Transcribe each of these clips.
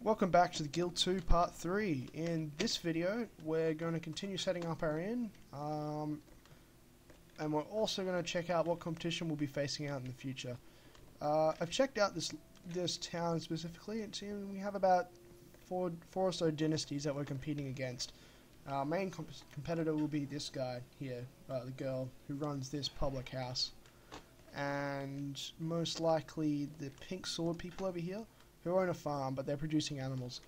Welcome back to the Guild 2 Part 3. In this video, we're going to continue setting up our inn, and we're also going to check out what competition we'll be facing out in the future. I've checked out this town specifically, and we have about four or so dynasties that we're competing against. Our main competitor will be this guy here, the girl who runs this public house, and most likely the pink sword people over here, who own a farm, but they're producing animals.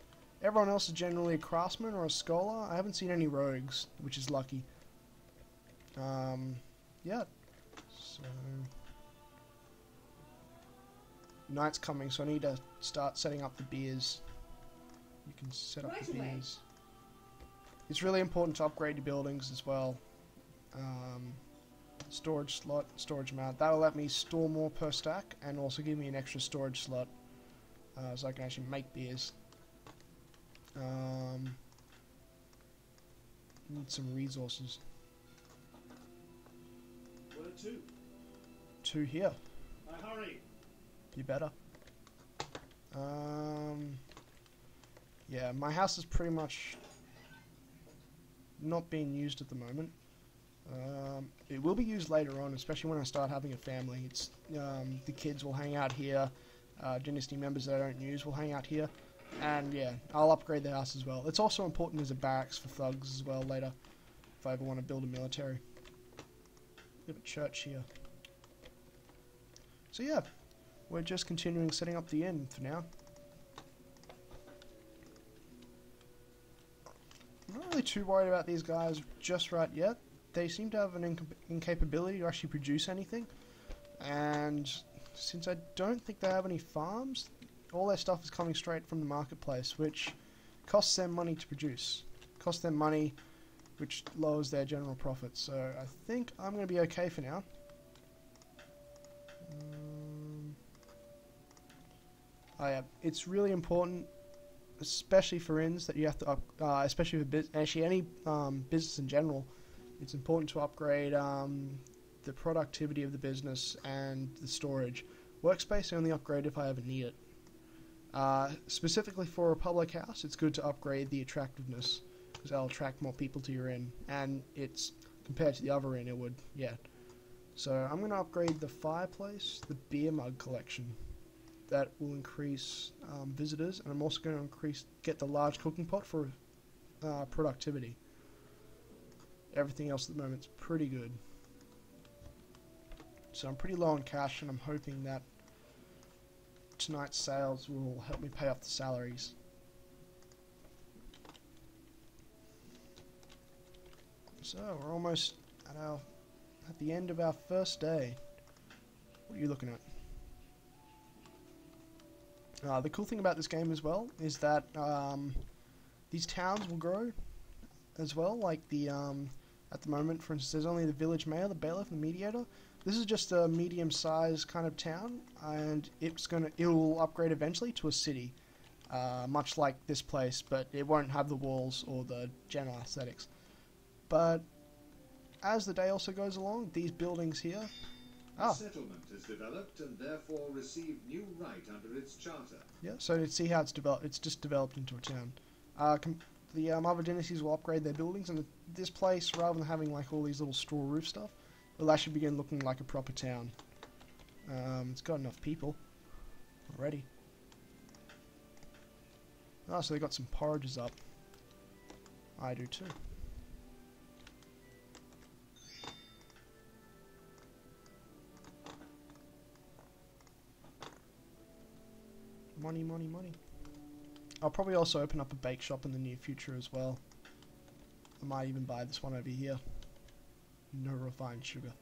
Everyone else is generally a craftsman or a scholar. I haven't seen any rogues, which is lucky. Yeah. So night's coming, so I need to start setting up the beers. You can set up the beers. It's really important to upgrade your buildings as well. Storage slot, storage amount. That'll let me store more per stack, and also give me an extra storage slot. So I can actually make beers. Need some resources. What are two? Two here. I hurry. You better. Yeah, my house is pretty much not being used at the moment. It will be used later on, especially when I start having a family. It's the kids will hang out here. Dynasty members that I don't use will hang out here, and yeah, I'll upgrade the house as well. It's also important as a barracks for thugs as well later, if I ever want to build a military. We have a church here. So yeah, we're just continuing setting up the inn for now. I'm not really too worried about these guys just right yet. They seem to have an incapability to actually produce anything, and since I don't think they have any farms, all their stuff is coming straight from the marketplace, which costs them money to produce. Costs them money, which lowers their general profits. So I think I'm going to be okay for now. Oh yeah, it's really important, especially for inns, that you have to especially for actually any business in general. It's important to upgrade the productivity of the business and the storage. Workspace I only upgrade if I ever need it. Specifically for a public house, it's good to upgrade the attractiveness, because that'll attract more people to your inn, and it's compared to the other inn it would, yeah. So I'm going to upgrade the fireplace, the beer mug collection. That will increase visitors, and I'm also going to get the large cooking pot for productivity. Everything else at the moment is pretty good. So I'm pretty low on cash, and I'm hoping that tonight's sales will help me pay off the salaries. So we're almost at the end of our first day. What are you looking at? The cool thing about this game as well is that these towns will grow as well. Like at the moment, for instance, there's only the village mayor, the bailiff, and the mediator. This is just a medium-sized kind of town, and it will upgrade eventually to a city, much like this place, but it won't have the walls or the general aesthetics. But as the day also goes along, these buildings here. The settlement is developed and therefore received new right under its charter. Yeah, so to see how it's developed, it's just developed into a town. The other dynasties will upgrade their buildings, and this place, rather than having like all these little straw roof stuff, will actually begin looking like a proper town. It's got enough people already. Oh, so they got some porridges up. I do too. Money, money, money. I'll probably also open up a bake shop in the near future as well. I might even buy this one over here. No refined sugar.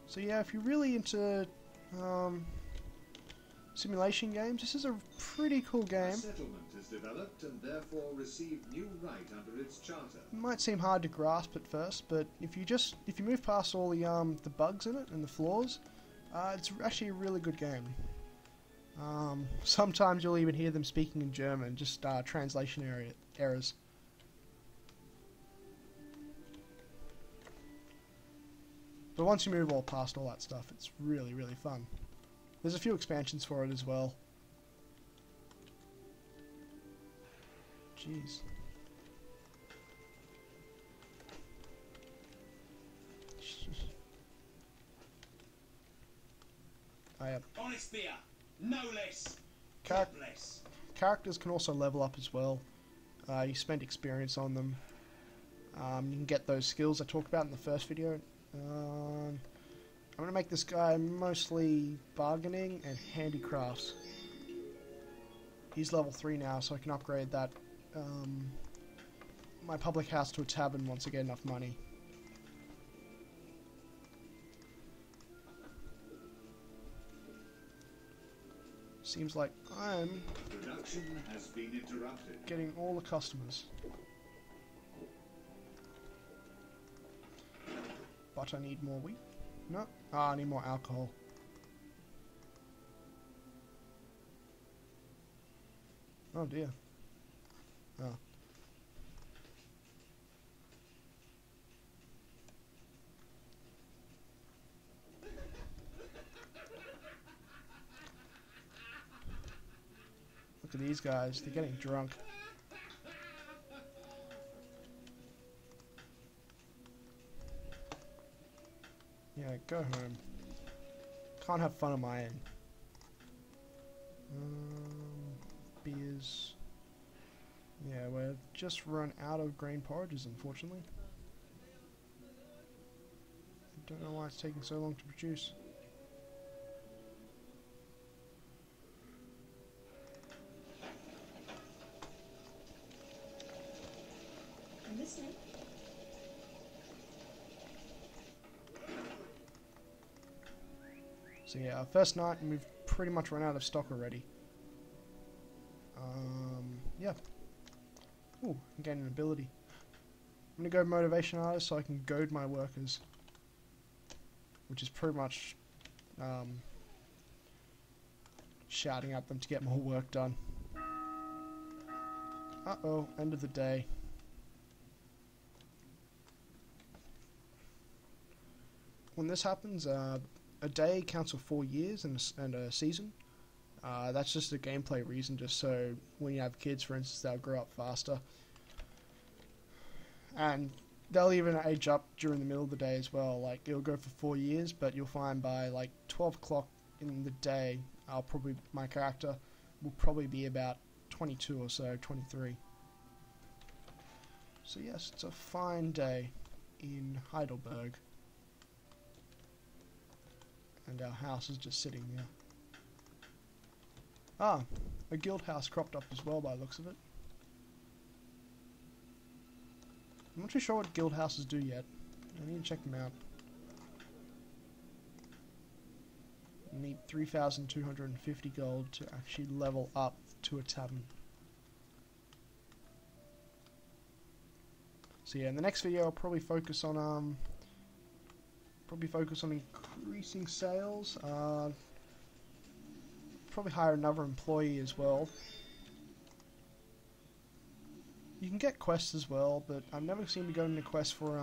So yeah, if you're really into simulation games, this is a pretty cool game. The settlement is developed and therefore received new right under its charter. It might seem hard to grasp at first, but if you move past all the bugs in it and the flaws, it's actually a really good game. Sometimes you'll even hear them speaking in German, just translation errors. But once you move all past all that stuff, it's really, really fun. There's a few expansions for it as well. Jeez. Honest beer, no less. Characters can also level up as well. You spend experience on them. You can get those skills I talked about in the first video. I'm going to make this guy mostly bargaining and handicrafts. He's level 3 now, so I can upgrade that my public house to a tavern once I get enough money. Seems like I'm Production has been interrupted. getting all the customers. But I need more wheat. No. Ah, I need more alcohol. Oh dear. Oh. Look at these guys, they're getting drunk. Yeah, go home. Can't have fun on my end. Beers. Yeah, we've just run out of grain porridges, unfortunately. I don't know why it's taking so long to produce. I'm listening. So yeah, our first night and we've pretty much run out of stock already. Yeah. Ooh, I'm getting an ability. I'm gonna go motivation artist so I can goad my workers. Which is pretty much shouting at them to get more work done. Uh-oh, end of the day. When this happens, a day counts for 4 years and a season. That's just a gameplay reason, just so when you have kids, for instance, they'll grow up faster. And they'll even age up during the middle of the day as well. Like, it'll go for 4 years, but you'll find by like 12 o'clock in the day, my character will probably be about 22 or so, 23. So yes, it's a fine day in Heidelberg. And our house is just sitting there. Ah, a guild house cropped up as well by the looks of it. I'm not too sure what guild houses do yet. I need to check them out. I need 3,250 gold to actually level up to a tavern. So yeah, in the next video I'll probably focus on increasing sales. Probably hire another employee as well. You can get quests as well, but I've never seen me go into quests for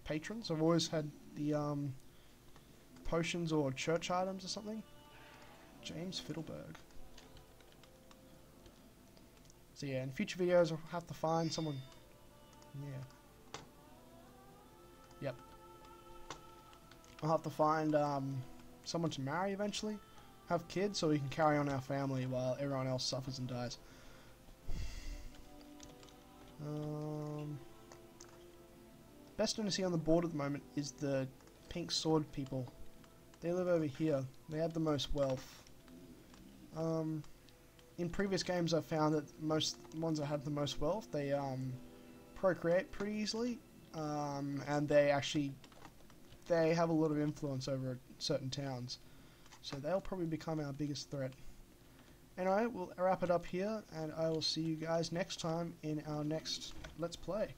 patrons. I've always had the potions or church items or something. James Fiddleberg. So yeah, in future videos I'll have to find someone. Yeah. Yep. I'll have to find someone to marry eventually. Have kids so we can carry on our family while everyone else suffers and dies. Best thing to see on the board at the moment is the pink sword people. They live over here. They have the most wealth. In previous games I've found that most ones that have the most wealth, they procreate pretty easily, and they have a lot of influence over certain towns. So they'll probably become our biggest threat. Anyway, we'll wrap it up here, and I will see you guys next time in our next Let's Play.